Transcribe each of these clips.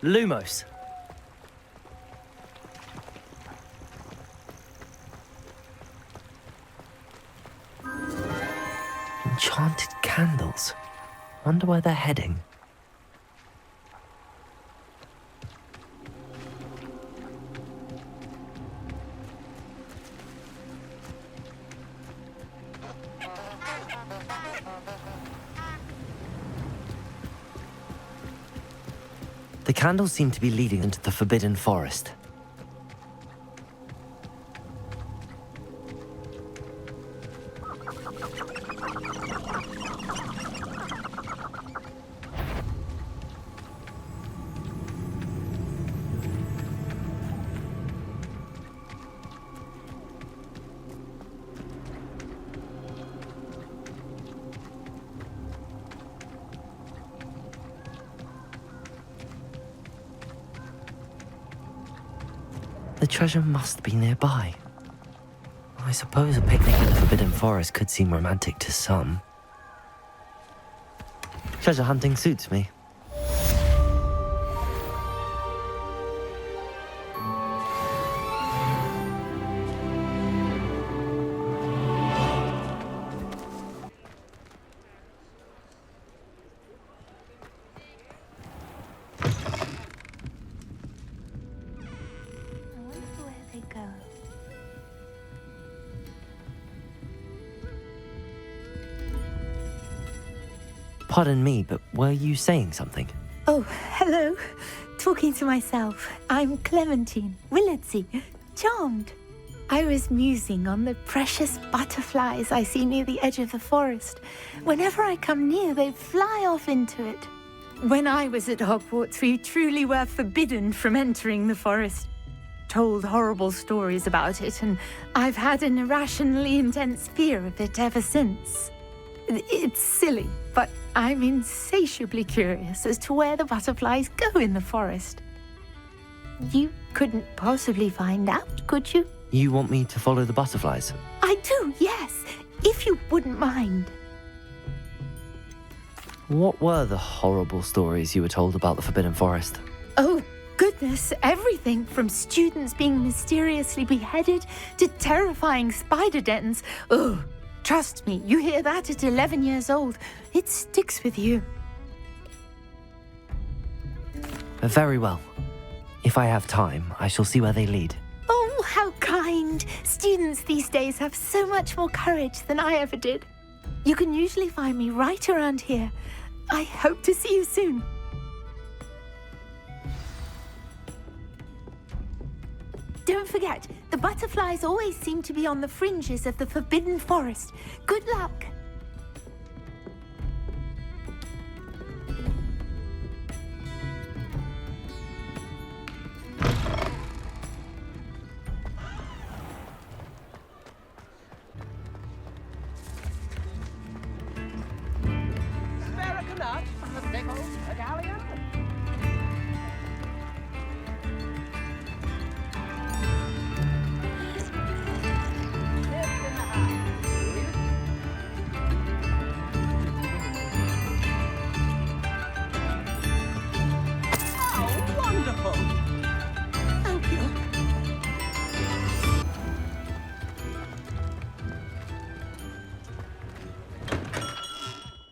Lumos. Enchanted candles. Wonder where they're heading. The candles seem to be leading into the Forbidden Forest. The treasure must be nearby. I suppose a picnic in the Forbidden Forest could seem romantic to some. Treasure hunting suits me. Pardon me, but were you saying something? Oh, hello. Talking to myself. I'm Clementine, Willardsey, charmed. I was musing on the precious butterflies I see near the edge of the forest. Whenever I come near, they fly off into it. When I was at Hogwarts, we truly were forbidden from entering the forest. Told horrible stories about it, and I've had an irrationally intense fear of it ever since. It's silly, but I'm insatiably curious as to where the butterflies go in the forest. You couldn't possibly find out, could you? You want me to follow the butterflies? I do, yes, if you wouldn't mind. What were the horrible stories you were told about the Forbidden Forest? Oh, goodness, everything from students being mysteriously beheaded to terrifying spider dens. Ugh. Trust me, you hear that at 11 years old, it sticks with you. Very well. If I have time, I shall see where they lead. Oh, how kind. Students these days have so much more courage than I ever did. You can usually find me right around here. I hope to see you soon. Don't forget, the butterflies always seem to be on the fringes of the Forbidden Forest. Good luck!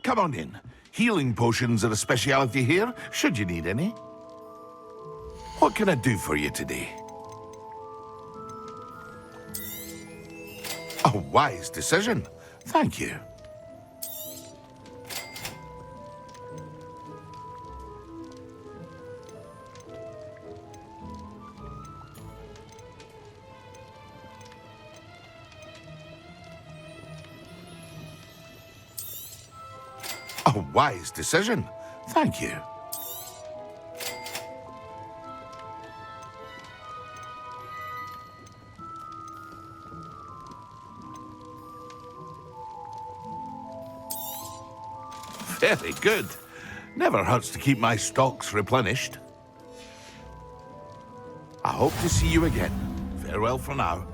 Come on in. Healing potions are a speciality here, should you need any. What can I do for you today? A wise decision. Thank you. A wise decision. Thank you. Very good. Never hurts to keep my stocks replenished. I hope to see you again. Farewell for now.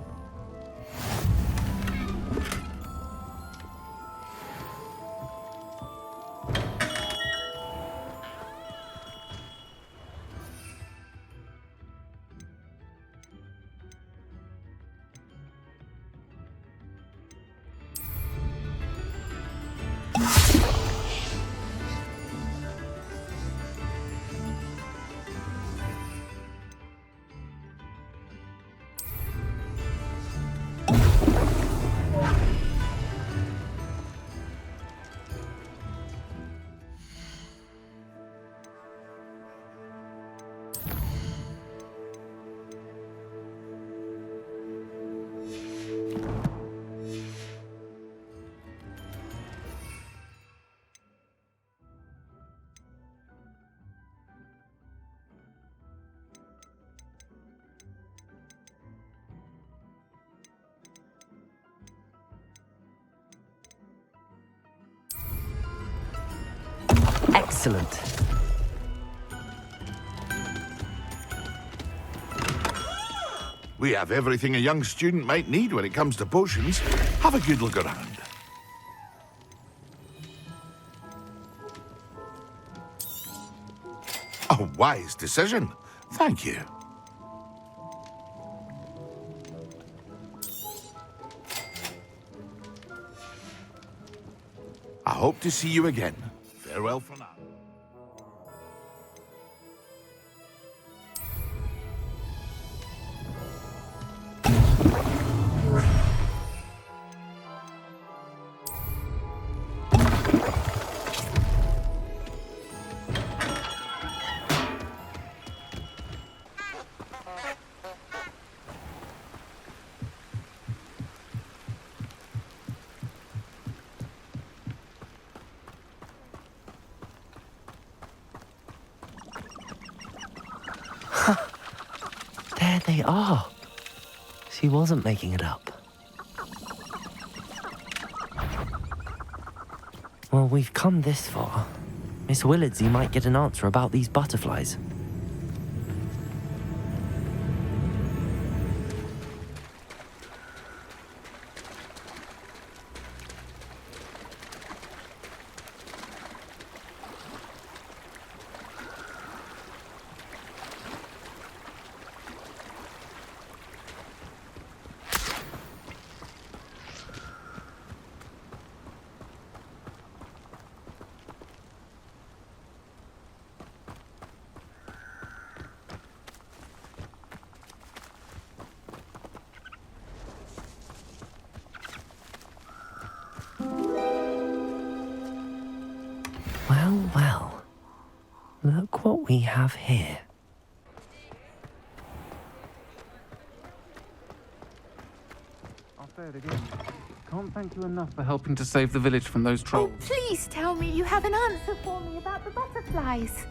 Excellent. We have everything a young student might need when it comes to potions. Have a good look around. A wise decision. Thank you. I hope to see you again. Farewell for now. There they are. She wasn't making it up. Well, we've come this far. Miss Willardsey might get an answer about these butterflies. Well, well. Look what we have here. I'll say it again. Can't thank you enough for helping to save the village from those trolls. Oh, please tell me you have an answer for me about the butterflies.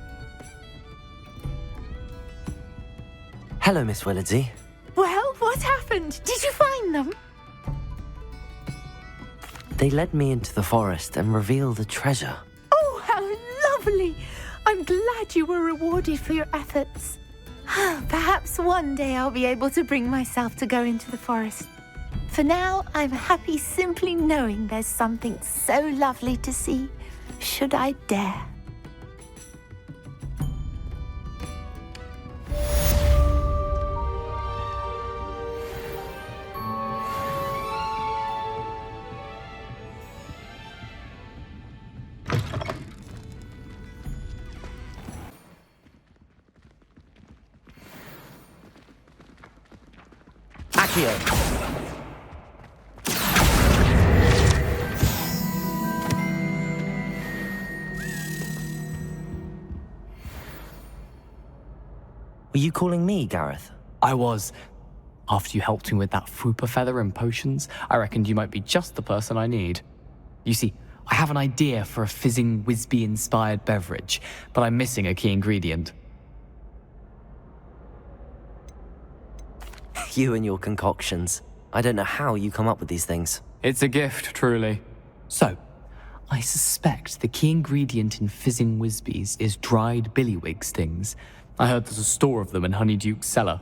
Hello, Miss Willardsey. Well, what happened? Did you find them? They led me into the forest and revealed a treasure. Oh, how lovely! I'm glad you were rewarded for your efforts. Perhaps one day I'll be able to bring myself to go into the forest. For now, I'm happy simply knowing there's something so lovely to see, should I dare. Accio! Were you calling me, Gareth? I was. After you helped me with that Fupa feather and potions, I reckoned you might be just the person I need. You see, I have an idea for a fizzing Whizbee-inspired beverage, but I'm missing a key ingredient. You and your concoctions. I don't know how you come up with these things. It's a gift, truly. So, I suspect the key ingredient in fizzing Whizbees is dried billywig stings. I heard there's a store of them in Honeyduke's cellar.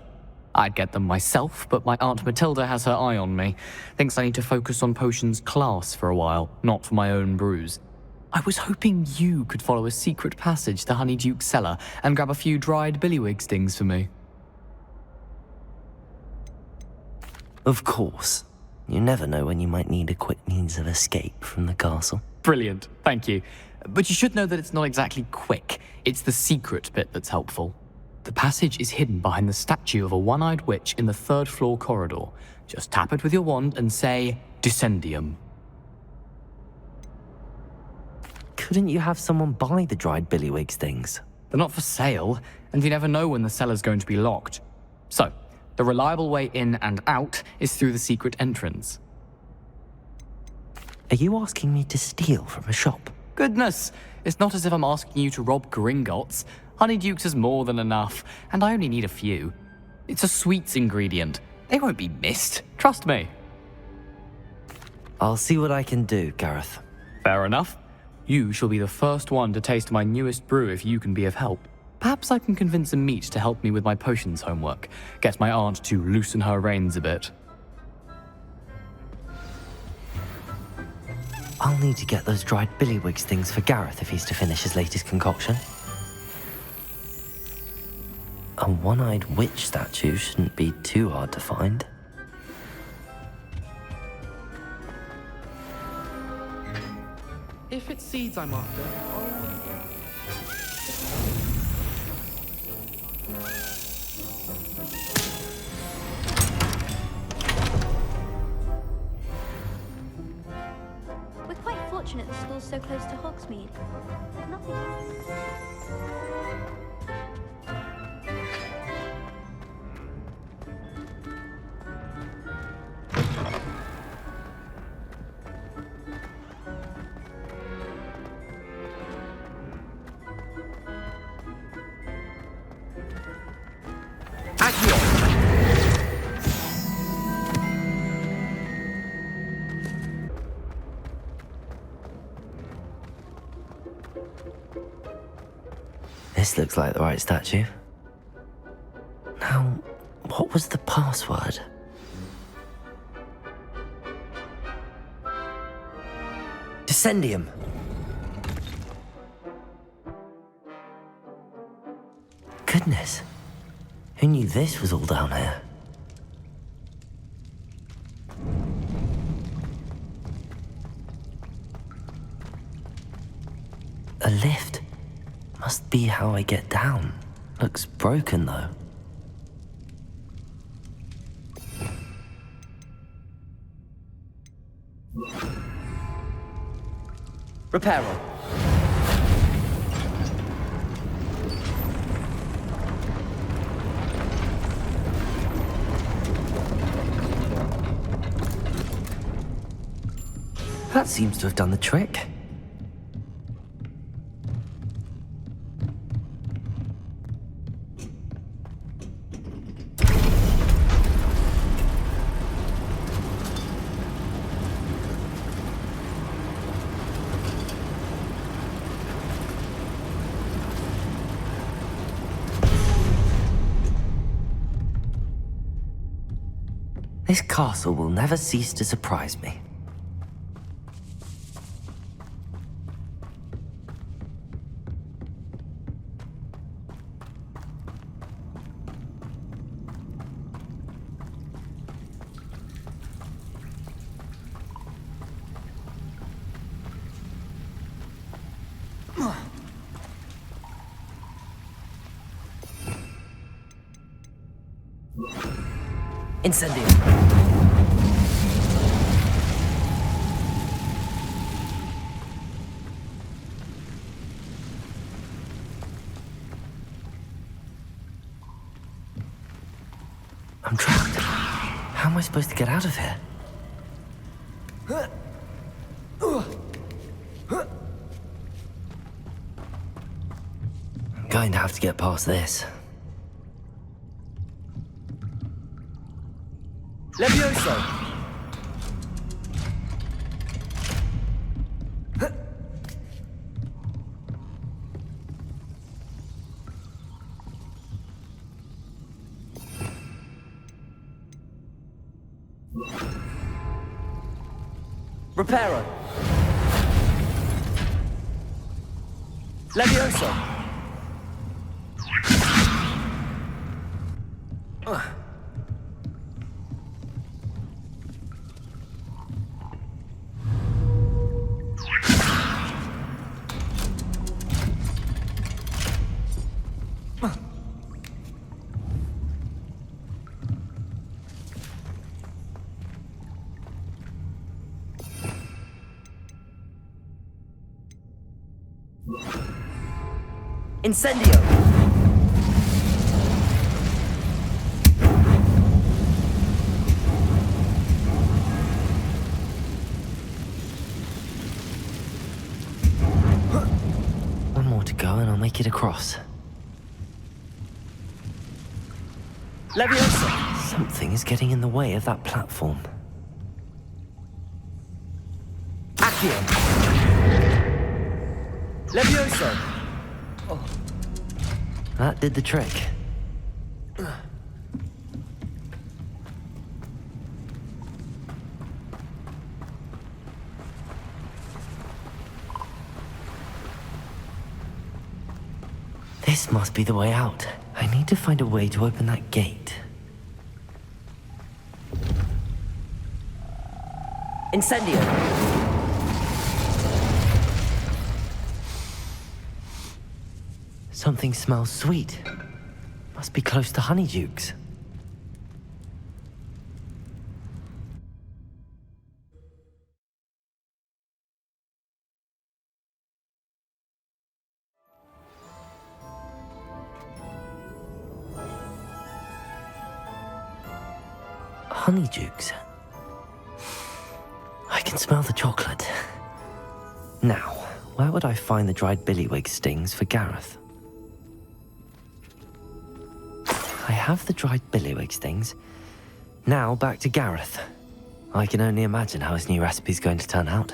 I'd get them myself, but my Aunt Matilda has her eye on me. Thinks I need to focus on potions class for a while, not for my own brews. I was hoping you could follow a secret passage to Honeyduke's cellar and grab a few dried billywig stings for me. Of course. You never know when you might need a quick means of escape from the castle. Brilliant, thank you. But you should know that it's not exactly quick. It's the secret bit that's helpful. The passage is hidden behind the statue of a one-eyed witch in the third-floor corridor. Just tap it with your wand and say, Descendium. Couldn't you have someone buy the dried billywig things? They're not for sale, and you never know when the cellar's going to be locked. So, the reliable way in and out is through the secret entrance. Are you asking me to steal from a shop? Goodness, it's not as if I'm asking you to rob Gringotts. Honeyduke's is more than enough, and I only need a few. It's a sweets ingredient. They won't be missed, trust me. I'll see what I can do, Gareth. Fair enough. You shall be the first one to taste my newest brew if you can be of help. Perhaps I can convince a meat to help me with my potions homework, get my aunt to loosen her reins a bit. I'll need to get those dried billywigs things for Gareth if he's to finish his latest concoction. A one-eyed witch statue shouldn't be too hard to find. If it's seeds I'm after, We're quite fortunate the school's so close to Hogsmeade. Nothing. This looks like the right statue. Now, what was the password? Descendium! Goodness, who knew this was all down here? A lift. Must be how I get down. Looks broken, though. Reparo. That seems to have done the trick. This castle will never cease to surprise me. Incendium. I'm trapped. How am I supposed to get out of here? I'm going to have to get past this. Levioso! Reparo! Levioso! Incendio! One more to go and I'll make it across. Leviosa! Something is getting in the way of that platform. Accio! Levioso! Oh. That did the trick. This must be the way out. I need to find a way to open that gate. Incendio! Something smells sweet. Must be close to Honeydukes. Honeydukes. I can smell the chocolate. Now, where would I find the dried billywig stings for Gareth? I have the dried billywig stings. Now back to Gareth. I can only imagine how his new recipe's going to turn out.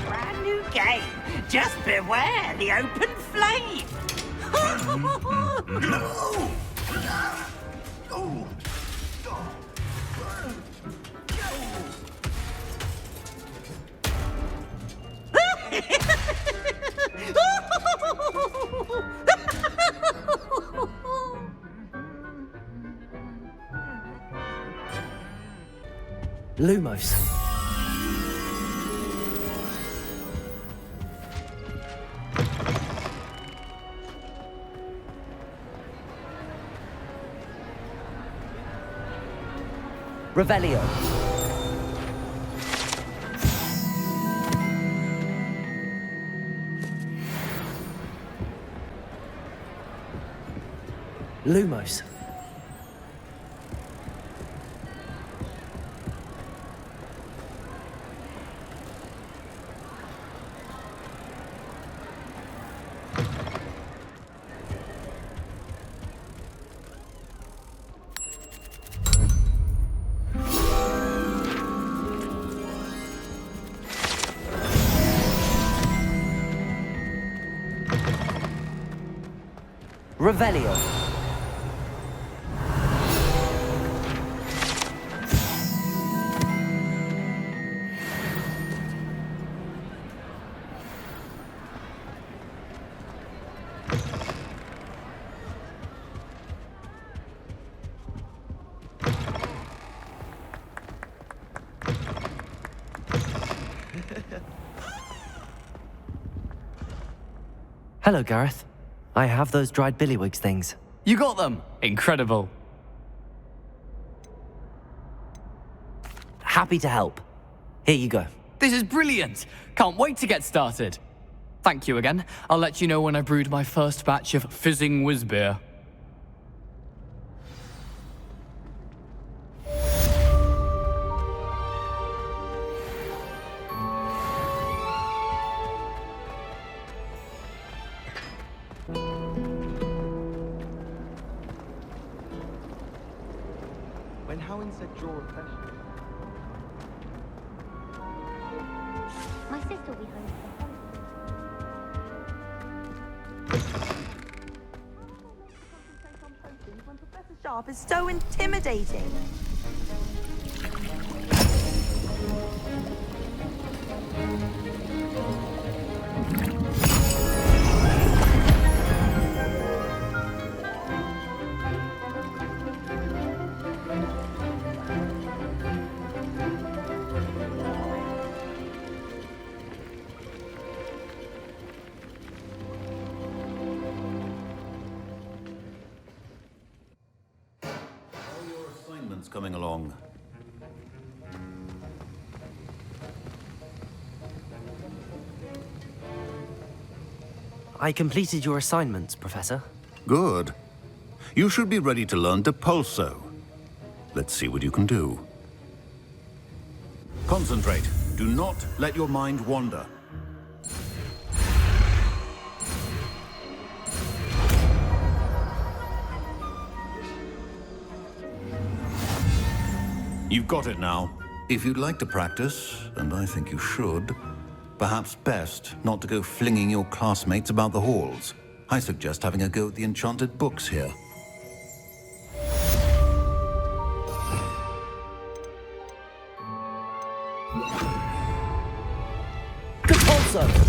Brand new game. Just beware the open flame. Lumos. Revelio. Lumos. Revelio. Hello, Gareth. I have those dried billywig things. You got them! Incredible. Happy to help. Here you go. This is brilliant! Can't wait to get started. Thank you again. I'll let you know when I brewed my first batch of fizzing whiz-beer. When Howin said draw a pressure. My sister will be home. When Professor Sharp is so intimidating. Coming along. I completed your assignments, Professor. Good. You should be ready to learn Depulso. Let's see what you can do. Concentrate. Do not let your mind wander. You've got it now. If you'd like to practice, and I think you should, perhaps best not to go flinging your classmates about the halls. I suggest having a go at the enchanted books here.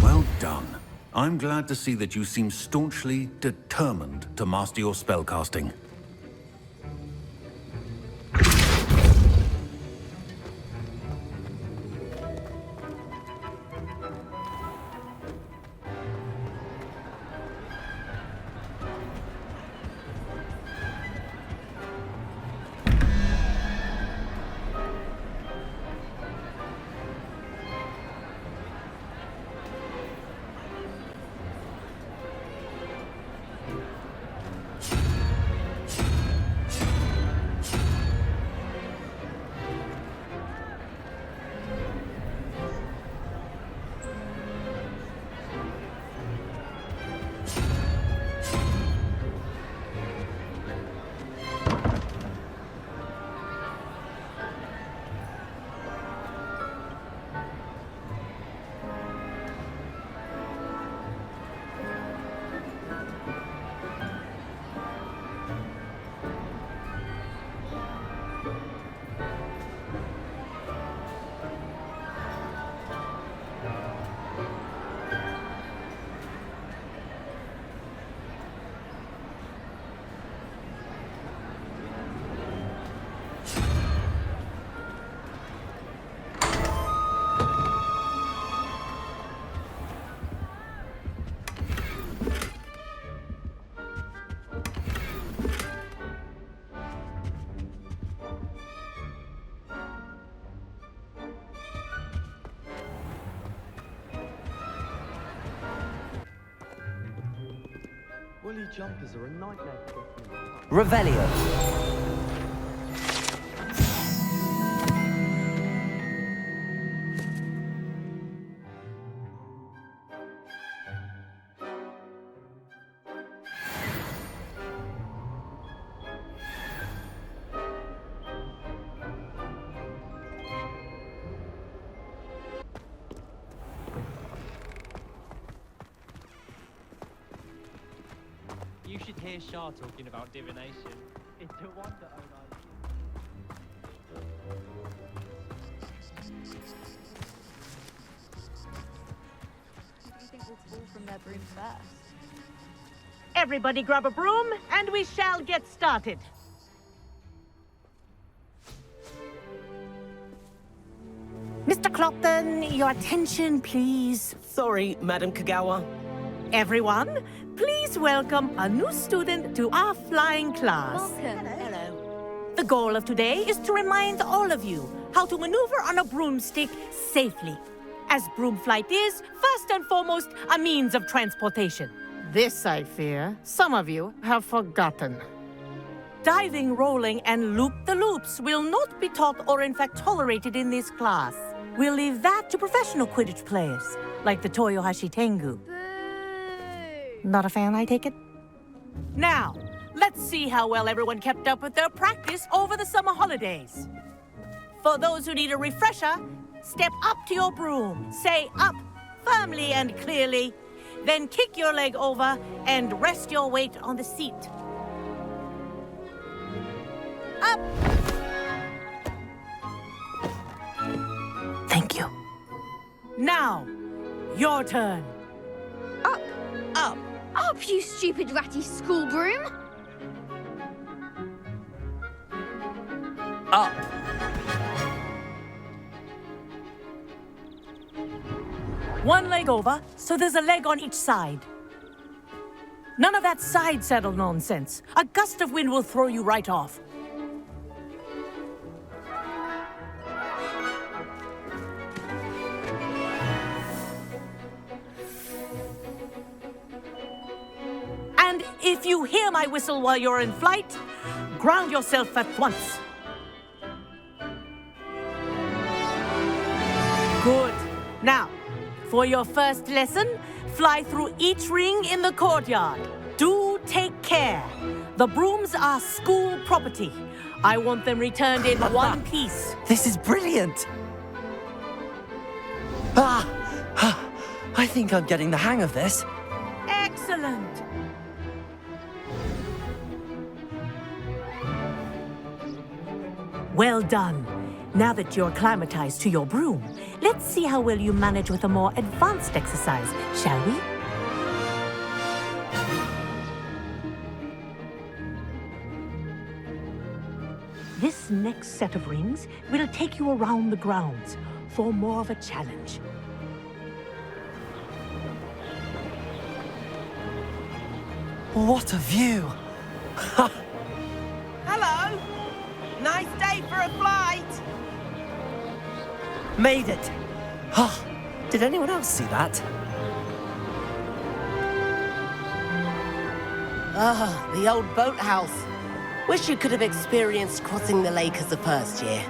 Well done. I'm glad to see that you seem staunchly determined to master your spellcasting. Woolly jumpers are a nightmare to get through. Revelio. You should hear Shah talking about divination. It's a wonder, Onan. Who do you think will fall from their broom first? Everybody grab a broom, and we shall get started. Mr. Clopton, your attention, please. Sorry, Madam Kagawa. Everyone, please welcome a new student to our flying class. Welcome. Hello. The goal of today is to remind all of you how to maneuver on a broomstick safely, as broom flight is, first and foremost, a means of transportation. This, I fear, some of you have forgotten. Diving, rolling, and loop-the-loops will not be taught or in fact tolerated in this class. We'll leave that to professional Quidditch players, like the Toyohashi Tengu. Not a fan, I take it? Now, let's see how well everyone kept up with their practice over the summer holidays. For those who need a refresher, step up to your broom, say up firmly and clearly, then kick your leg over and rest your weight on the seat. Up! Thank you. Now, your turn. Up. Up. Up, you stupid ratty school broom. Up. One leg over, so there's a leg on each side. None of that side saddle nonsense. A gust of wind will throw you right off. And if you hear my whistle while you're in flight, ground yourself at once. Now, for your first lesson, fly through each ring in the courtyard. Do take care. The brooms are school property. I want them returned in one piece. This is brilliant! I think I'm getting the hang of this. Excellent. Well done. Now that you're acclimatized to your broom, let's see how well you manage with a more advanced exercise, shall we? This next set of rings will take you around the grounds for more of a challenge. What a view! Hello! Nice day for a flight! Made it! Did anyone else see that? Ah, the old boathouse. Wish you could have experienced crossing the lake as a first year.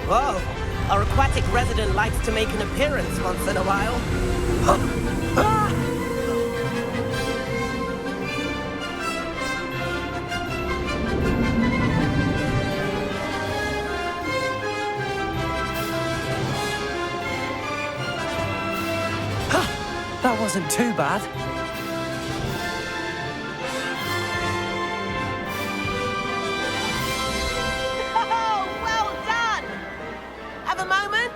Whoa, our aquatic resident likes to make an appearance once in a while. That wasn't too bad. Oh, well done! Have a moment?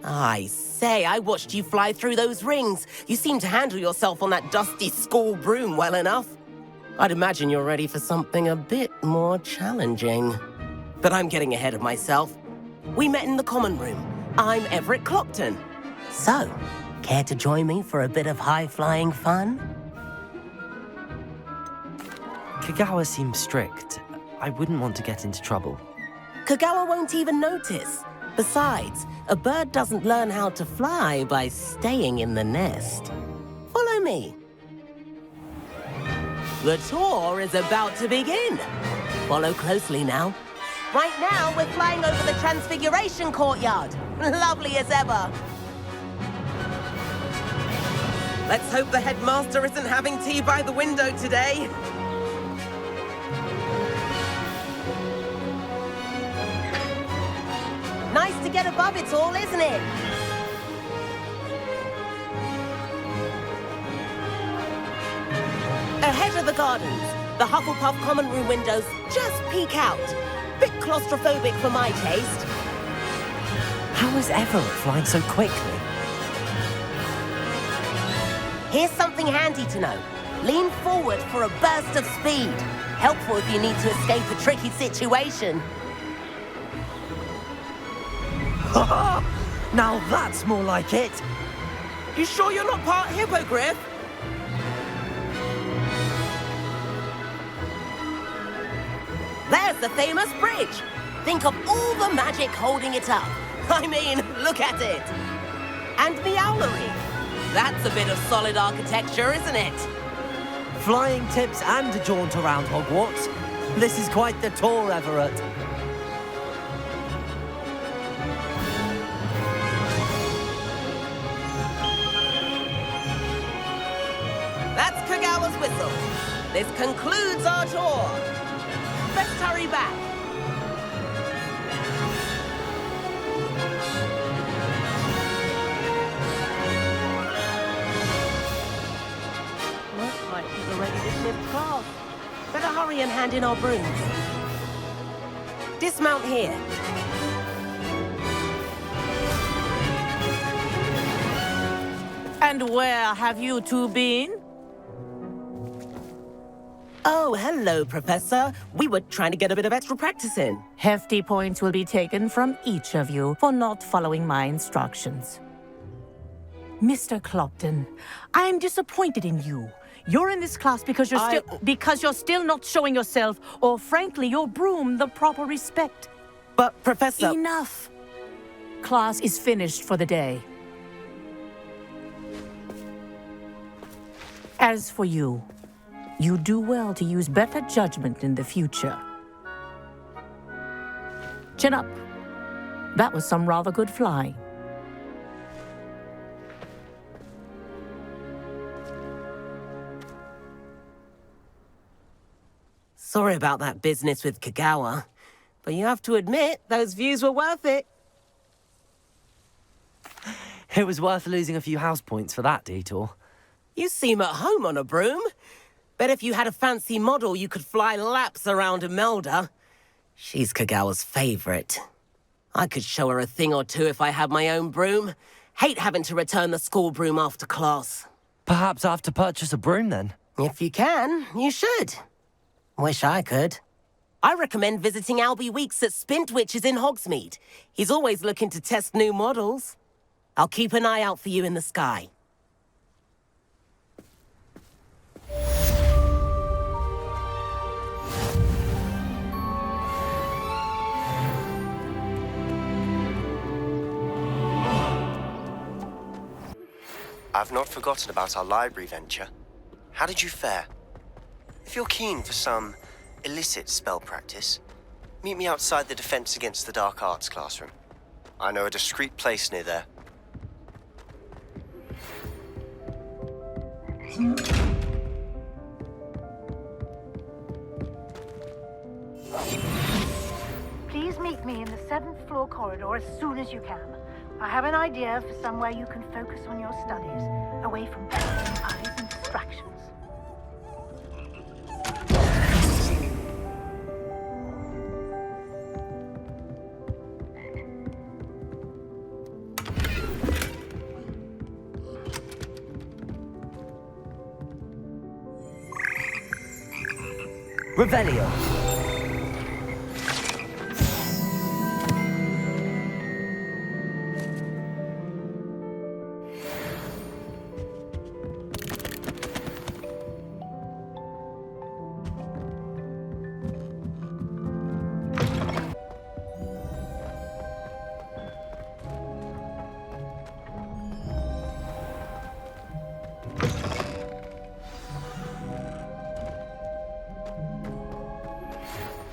I say, I watched you fly through those rings. You seem to handle yourself on that dusty school broom well enough. I'd imagine you're ready for something a bit more challenging. But I'm getting ahead of myself. We met in the common room. I'm Everett Clopton. So, care to join me for a bit of high-flying fun? Kagawa seems strict. I wouldn't want to get into trouble. Kagawa won't even notice. Besides, a bird doesn't learn how to fly by staying in the nest. Follow me. The tour is about to begin. Follow closely now. Right now, we're flying over the Transfiguration Courtyard. Lovely as ever. Let's hope the headmaster isn't having tea by the window today. Nice to get above it all, isn't it? Ahead of the gardens, the Hufflepuff common room windows just peek out. Bit claustrophobic for my taste. How is Everett flying so quickly? Here's something handy to know. Lean forward for a burst of speed. Helpful if you need to escape a tricky situation. Now that's more like it. You sure you're not part hippogriff? There's the famous bridge. Think of all the magic holding it up. I mean, look at it. And Meowlery. That's a bit of solid architecture, isn't it? Flying tips and a jaunt around Hogwarts. This is quite the tour, Everett. That's Kagawa's whistle. This concludes our tour. Let's hurry back. Looks like people are ready to shift class. Better hurry and hand in our brooms. Dismount here. And where have you two been? Oh, hello, Professor. We were trying to get a bit of extra practice in. Hefty points will be taken from each of you for not following my instructions. Mr. Clopton, I am disappointed in you. You're in this class because you're still not showing yourself, or frankly, your broom the proper respect. But, Professor... Enough. Class is finished for the day. As for you, you do well to use better judgment in the future. Chin up. That was some rather good flying. Sorry about that business with Kagawa, but you have to admit, those views were worth it. It was worth losing a few house points for that detour. You seem at home on a broom. Bet if you had a fancy model, you could fly laps around Imelda. She's Kagawa's favorite. I could show her a thing or two if I had my own broom. Hate having to return the school broom after class. Perhaps I have to purchase a broom then? If you can, you should. Wish I could. I recommend visiting Albie Weeks at Spintwitches in Hogsmeade. He's always looking to test new models. I'll keep an eye out for you in the sky. I've not forgotten about our library venture. How did you fare? If you're keen for some illicit spell practice, meet me outside the Defense Against the Dark Arts classroom. I know a discreet place near there. Please meet me in the 7th floor corridor as soon as you can. I have an idea for somewhere you can focus on your studies, away from prying eyes and distractions. Revelio.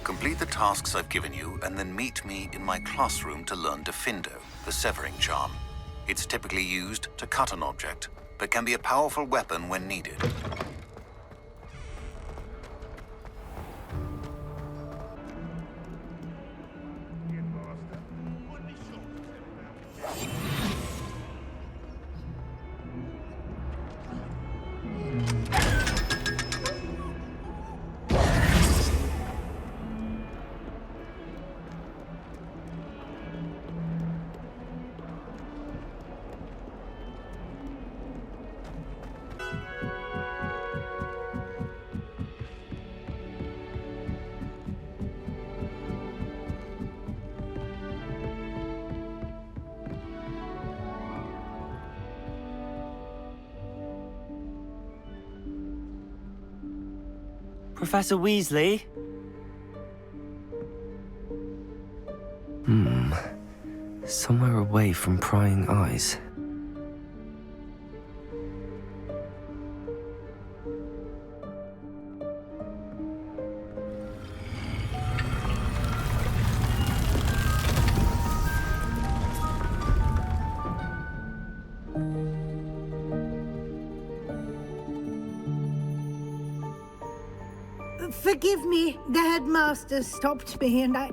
Complete the tasks I've given you, and then meet me in my classroom to learn Defindo, the severing charm. It's typically used to cut an object, but can be a powerful weapon when needed. Professor Weasley? Somewhere away from prying eyes. Forgive me, the headmaster stopped me and I...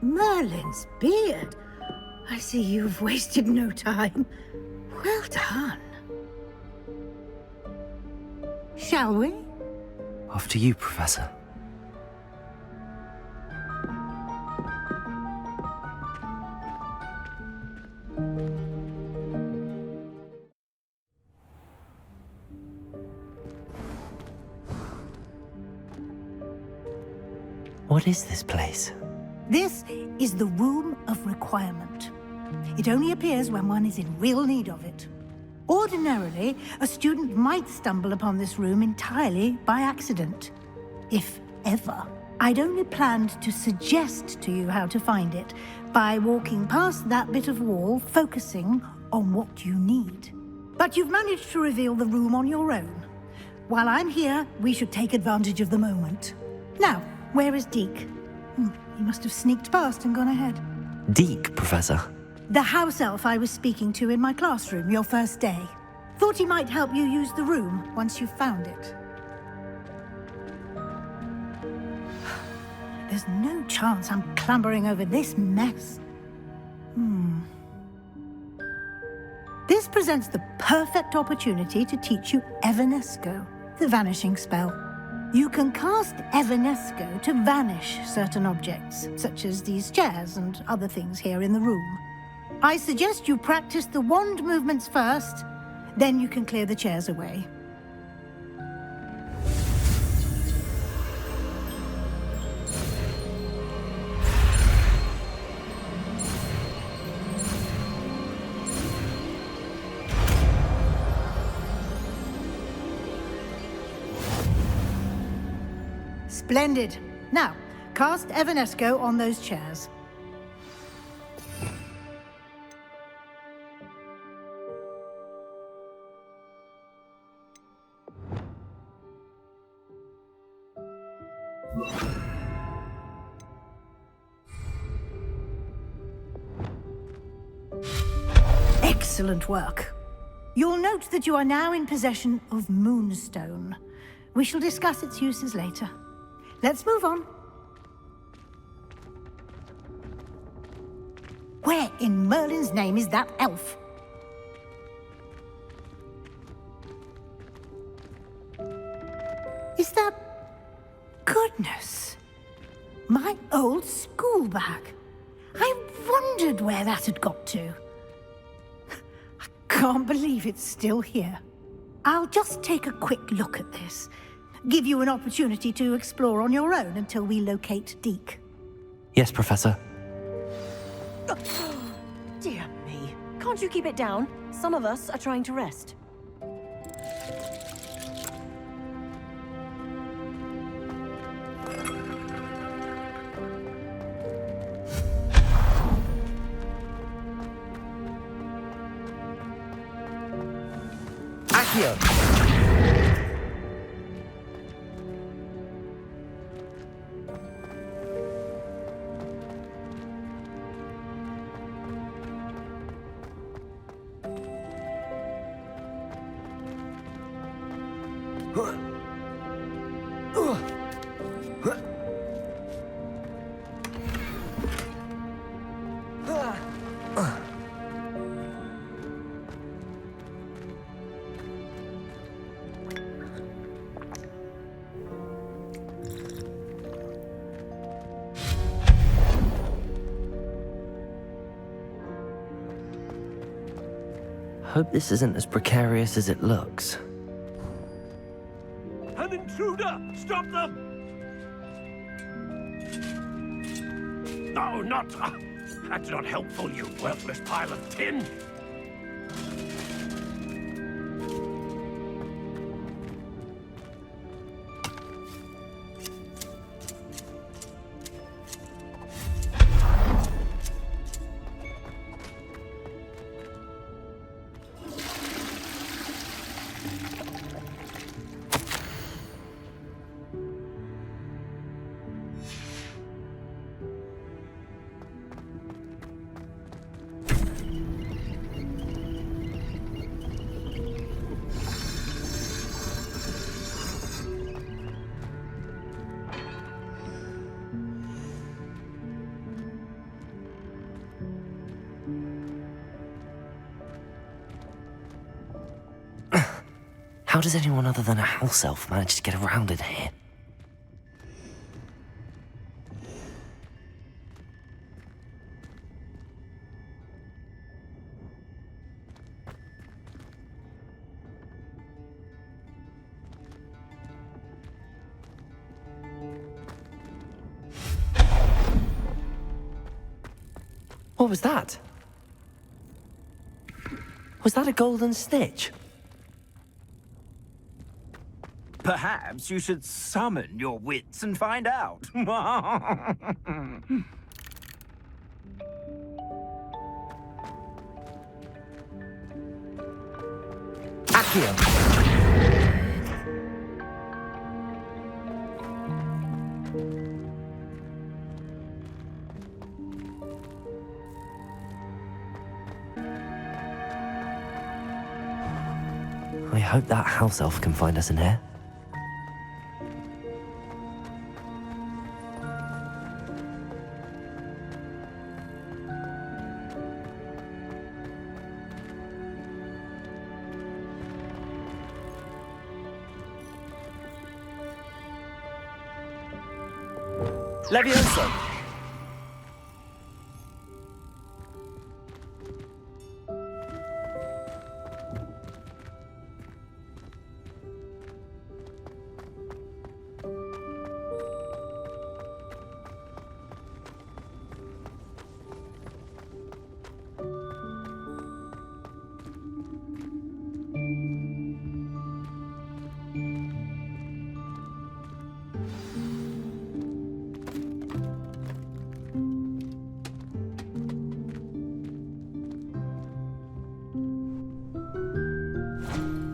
Merlin's beard. I see you've wasted no time. Well done. Shall we? After you, Professor. What is this place? This is the Room of Requirement. It only appears when one is in real need of it. Ordinarily, a student might stumble upon this room entirely by accident. If ever. I'd only planned to suggest to you how to find it by walking past that bit of wall, focusing on what you need. But you've managed to reveal the room on your own. While I'm here, we should take advantage of the moment. Now, where is Deke? He must have sneaked past and gone ahead. Deke, Professor. The house elf I was speaking to in my classroom your first day. Thought he might help you use the room once you found it. There's no chance I'm clambering over this mess. This presents the perfect opportunity to teach you Evanesco, the vanishing spell. You can cast Evanesco to vanish certain objects, such as these chairs and other things here in the room. I suggest you practice the wand movements first, then you can clear the chairs away. Splendid. Now, cast Evanesco on those chairs. Excellent work. You'll note that you are now in possession of Moonstone. We shall discuss its uses later. Let's move on. Where in Merlin's name is that elf? Is that... Goodness! My old school bag. I wondered where that had got to. I can't believe it's still here. I'll just take a quick look at this. Give you an opportunity to explore on your own until we locate Deke. Yes, Professor. Dear me. Can't you keep it down? Some of us are trying to rest. Accio! Hope this isn't as precarious as it looks. An intruder! Stop them! No, not... that's not helpful, you worthless pile of tin! How does anyone other than a house elf manage to get around in here? What was that? Was that a golden stitch? Perhaps you should summon your wits and find out. Accio! I hope that house elf can find us in here. Levioso!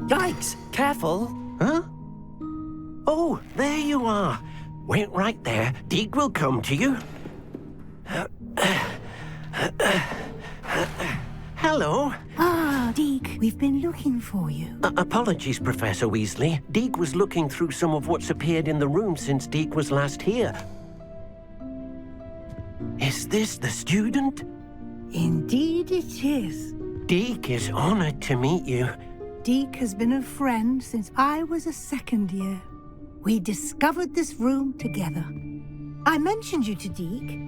Yikes! Careful! Huh? Oh, there you are. Wait right there. Deek will come to you. Hello. Ah, Deek, we've been looking for you. Apologies, Professor Weasley. Deek was looking through some of what's appeared in the room since Deek was last here. Is this the student? Indeed it is. Deek is honored to meet you. Deek has been a friend since I was a second year. We discovered this room together. I mentioned you to Deek.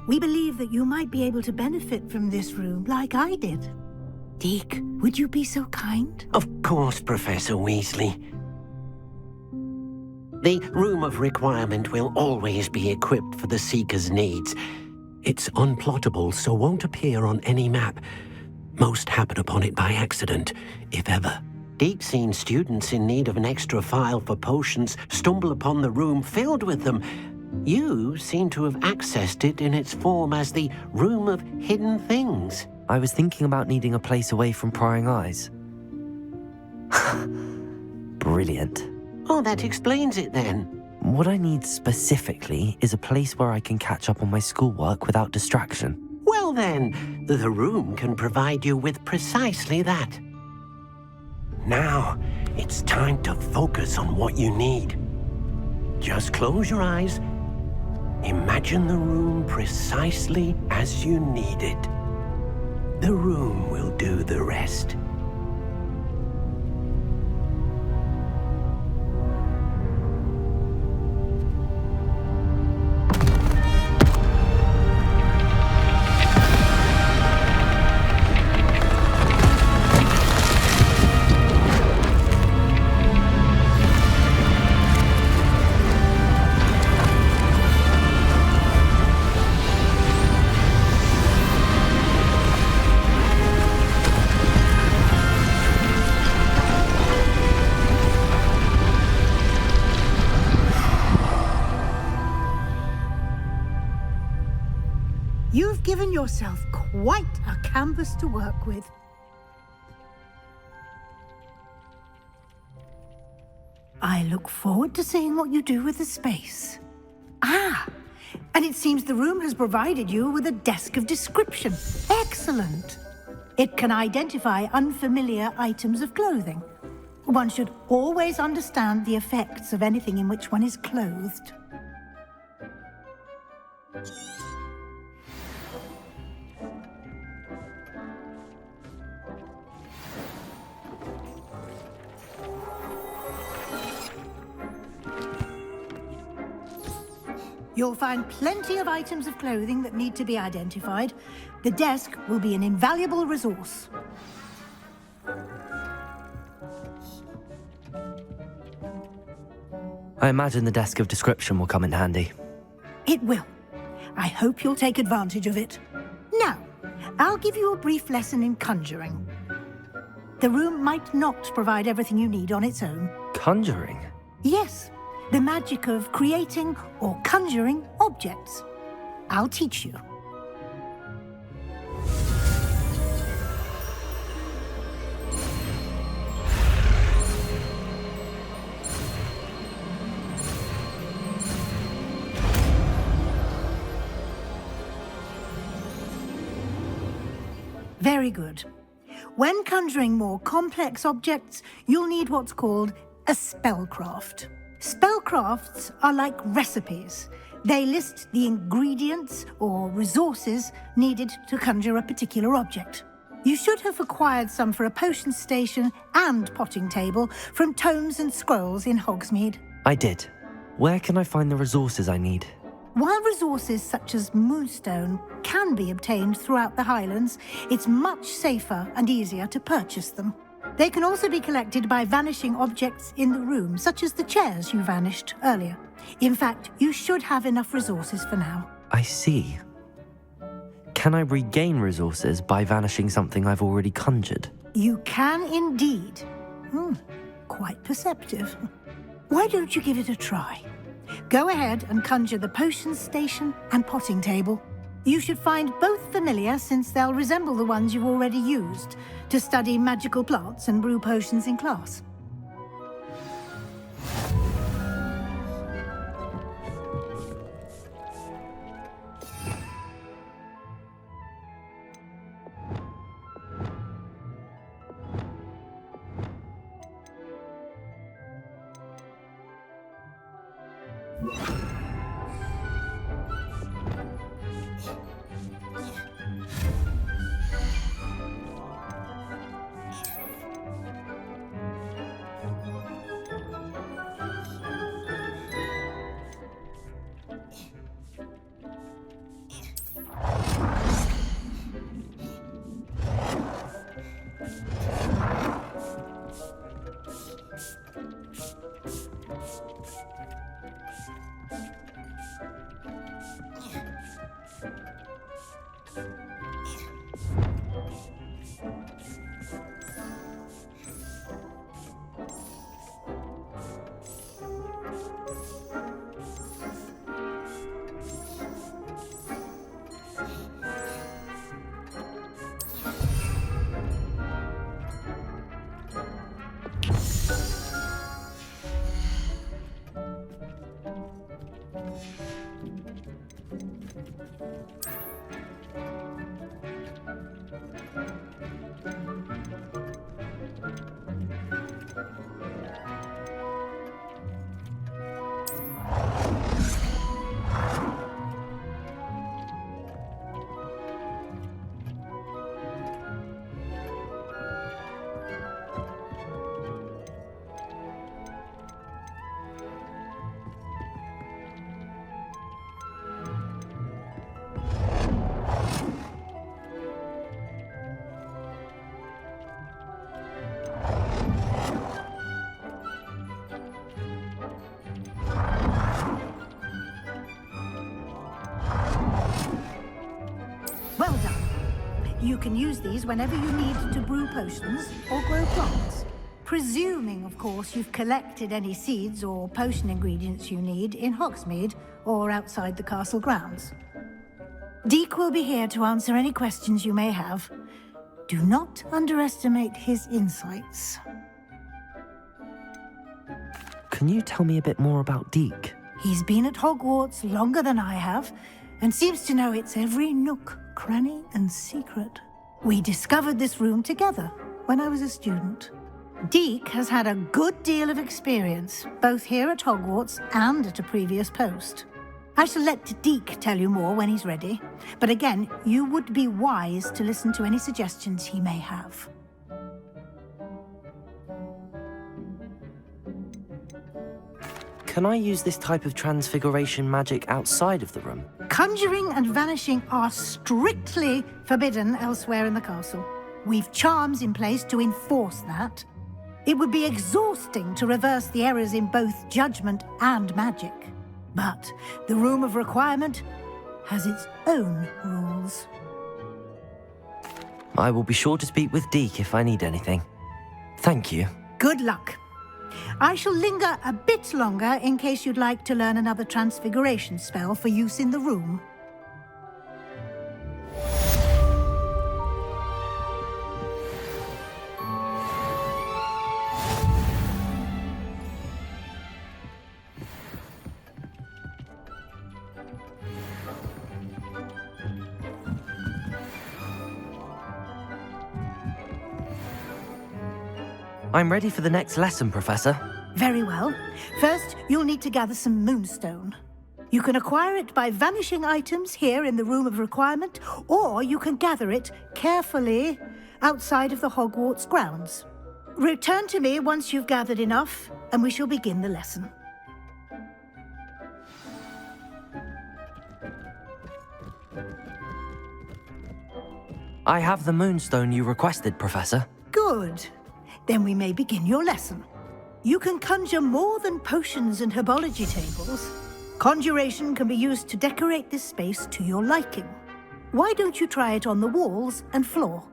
We believe that you might be able to benefit from this room like I did. Deek, would you be so kind? Of course, Professor Weasley. The Room of Requirement will always be equipped for the Seeker's needs. It's unplottable, so won't appear on any map. Most happen upon it by accident, if ever. Deek's seen students in need of an extra file for potions stumble upon the room filled with them. You seem to have accessed it in its form as the Room of Hidden Things. I was thinking about needing a place away from prying eyes. Brilliant. Oh, that explains it then. What I need specifically is a place where I can catch up on my schoolwork without distraction. Well then, the room can provide you with precisely that. Now, it's time to focus on what you need. Just close your eyes. Imagine the room precisely as you need it. The room will do the rest. You've given yourself quite a canvas to work with. I look forward to seeing what you do with the space. Ah, and it seems the room has provided you with a desk of description. Excellent. It can identify unfamiliar items of clothing. One should always understand the effects of anything in which one is clothed. You'll find plenty of items of clothing that need to be identified. The desk will be an invaluable resource. I imagine the desk of description will come in handy. It will. I hope you'll take advantage of it. Now, I'll give you a brief lesson in conjuring. The room might not provide everything you need on its own. Conjuring? Yes, the magic of creating or conjuring objects. I'll teach you. Very good. When conjuring more complex objects, you'll need what's called a spellcraft. Spellcrafts are like recipes. They list the ingredients or resources needed to conjure a particular object. You should have acquired some for a potion station and potting table from tomes and scrolls in Hogsmeade. I did. Where can I find the resources I need? While resources such as moonstone can be obtained throughout the Highlands, it's much safer and easier to purchase them. They can also be collected by vanishing objects in the room, such as the chairs you vanished earlier. In fact, you should have enough resources for now. I see. Can I regain resources by vanishing something I've already conjured? You can indeed. Quite perceptive. Why don't you give it a try? Go ahead and conjure the potion station and potting table. You should find both familiar, since they'll resemble the ones you've already used to study magical plants and brew potions in class. Well done. You can use these whenever you need to brew potions or grow plants. Presuming, of course, you've collected any seeds or potion ingredients you need in Hogsmeade or outside the castle grounds. Deek will be here to answer any questions you may have. Do not underestimate his insights. Can you tell me a bit more about Deek? He's been at Hogwarts longer than I have, and seems to know its every nook, cranny, and secret. We discovered this room together when I was a student. Deek has had a good deal of experience, both here at Hogwarts and at a previous post. I shall let Deek tell you more when he's ready, but again, you would be wise to listen to any suggestions he may have. Can I use this type of transfiguration magic outside of the room? Conjuring and vanishing are strictly forbidden elsewhere in the castle. We've charms in place to enforce that. It would be exhausting to reverse the errors in both judgment and magic. But the Room of Requirement has its own rules. I will be sure to speak with Deek if I need anything. Thank you. Good luck. I shall linger a bit longer in case you'd like to learn another transfiguration spell for use in the room. I'm ready for the next lesson, Professor. Very well. First, you'll need to gather some moonstone. You can acquire it by vanishing items here in the Room of Requirement, or you can gather it carefully outside of the Hogwarts grounds. Return to me once you've gathered enough, and we shall begin the lesson. I have the moonstone you requested, Professor. Good. Then we may begin your lesson. You can conjure more than potions and herbology tables. Conjuration can be used to decorate this space to your liking. Why don't you try it on the walls and floor?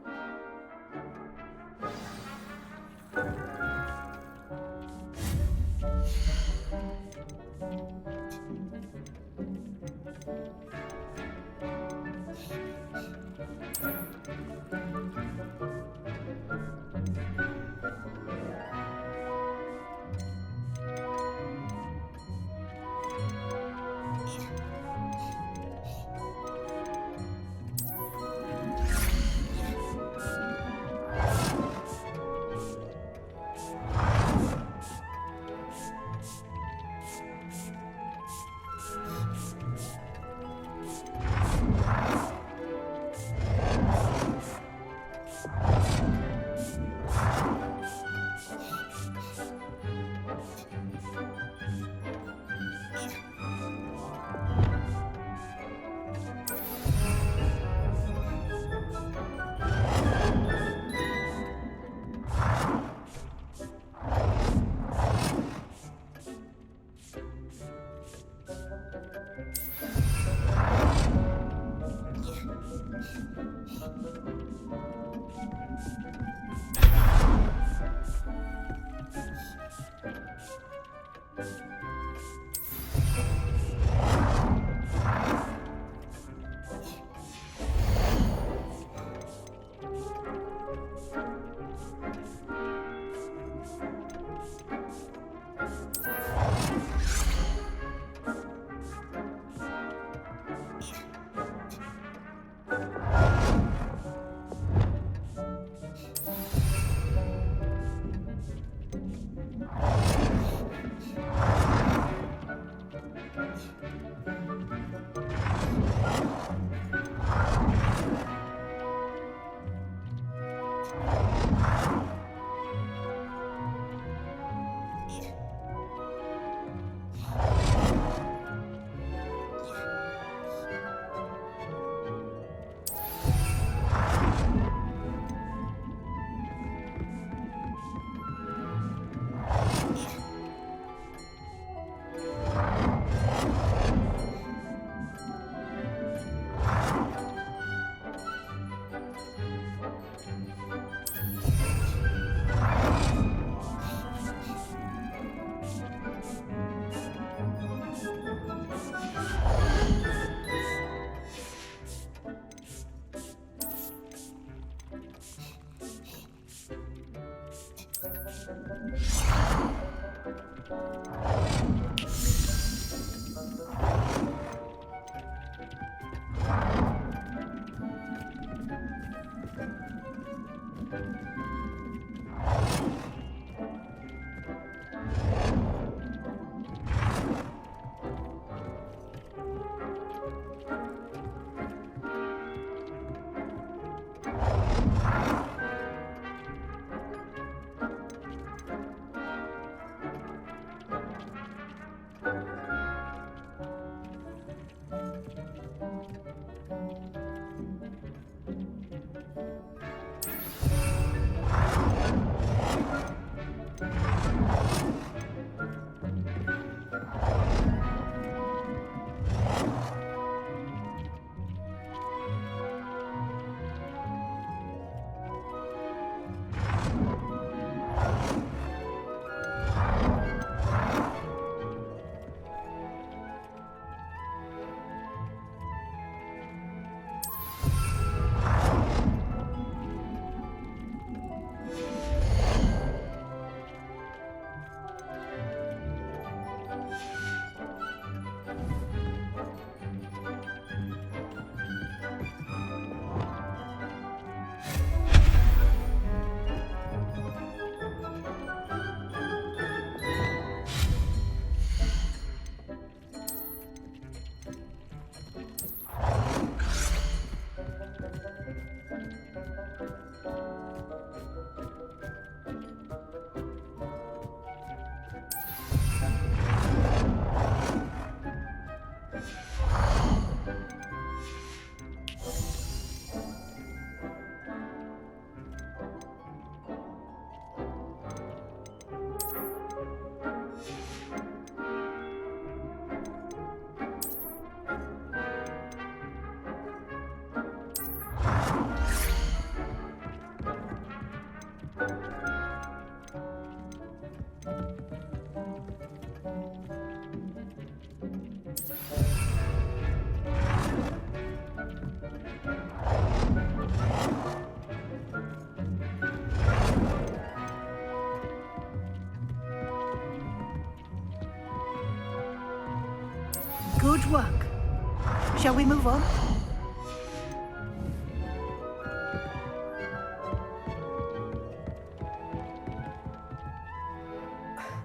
Shall we move on?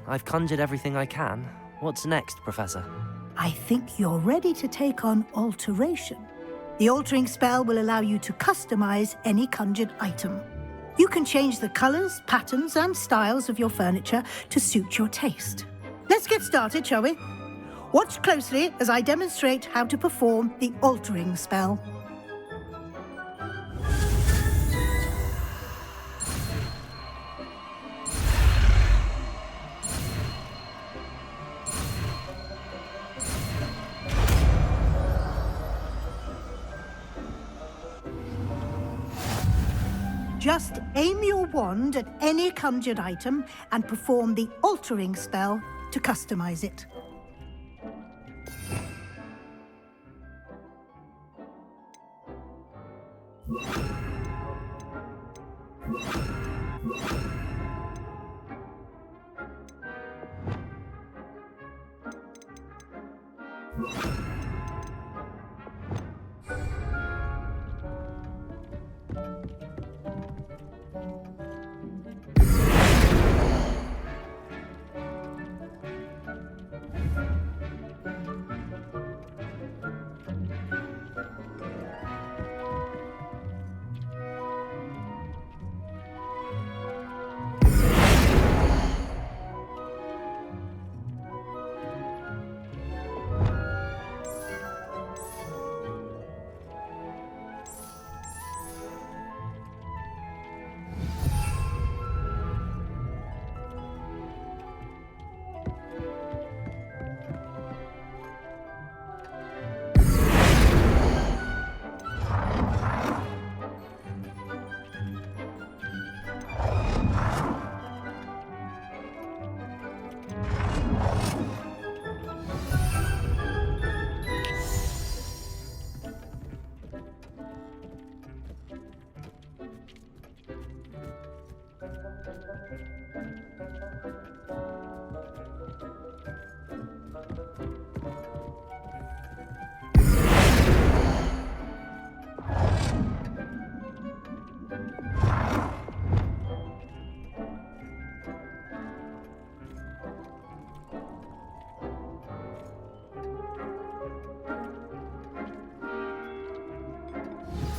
I've conjured everything I can. What's next, Professor? I think you're ready to take on alteration. The altering spell will allow you to customize any conjured item. You can change the colors, patterns, and styles of your furniture to suit your taste. Let's get started, shall we? Watch closely as I demonstrate how to perform the altering spell. Just aim your wand at any conjured item and perform the altering spell to customize it.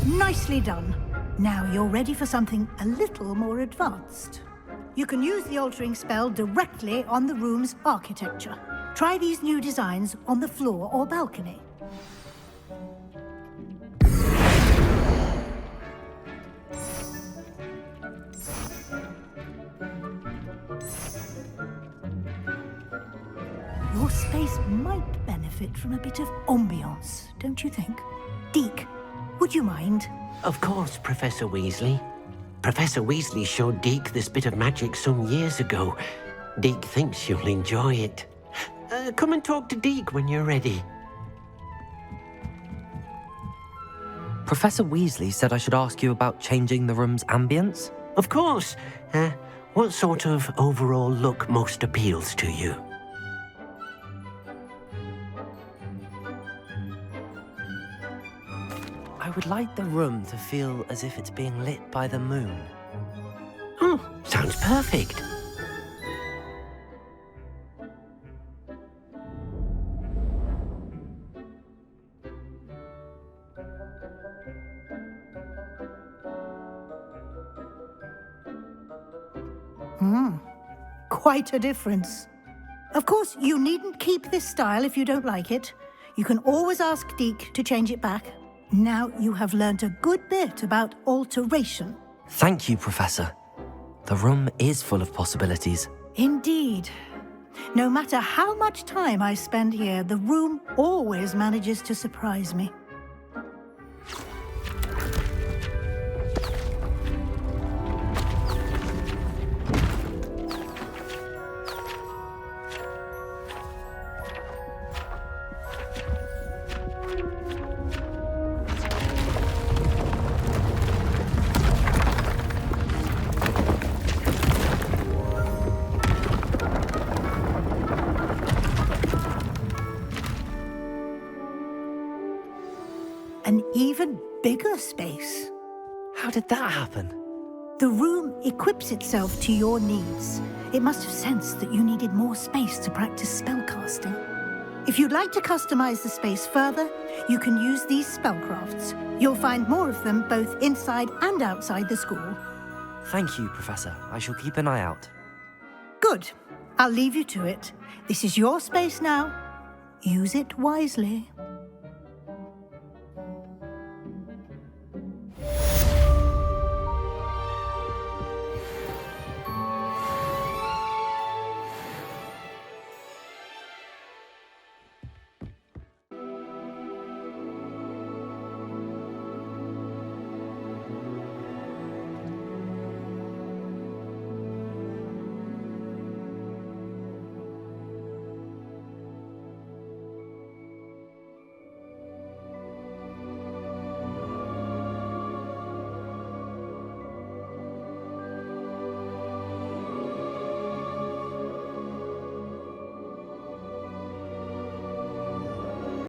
Nicely done. Now you're ready for something a little more advanced. You can use the altering spell directly on the room's architecture. Try these new designs on the floor or balcony. Your space might benefit from a bit of ambiance, don't you think? Deke, would you mind? Of course, Professor Weasley. Professor Weasley showed Deke this bit of magic some years ago. Deke thinks you'll enjoy it. Come and talk to Deke when you're ready. Professor Weasley said I should ask you about changing the room's ambience? Of course. What sort of overall look most appeals to you? I would like the room to feel as if it's being lit by the moon. Oh, sounds perfect. Quite a difference. Of course, you needn't keep this style if you don't like it. You can always ask Deke to change it back. Now you have learnt a good bit about alteration. Thank you, Professor. The room is full of possibilities. Indeed. No matter how much time I spend here, the room always manages to surprise me. an even bigger space. How did that happen? The room equips itself to your needs. It must have sensed that you needed more space to practice spellcasting. If you'd like to customize the space further, you can use these spellcrafts. You'll find more of them both inside and outside the school. Thank you, Professor. I shall keep an eye out. Good. I'll leave you to it. This is your space now. Use it wisely.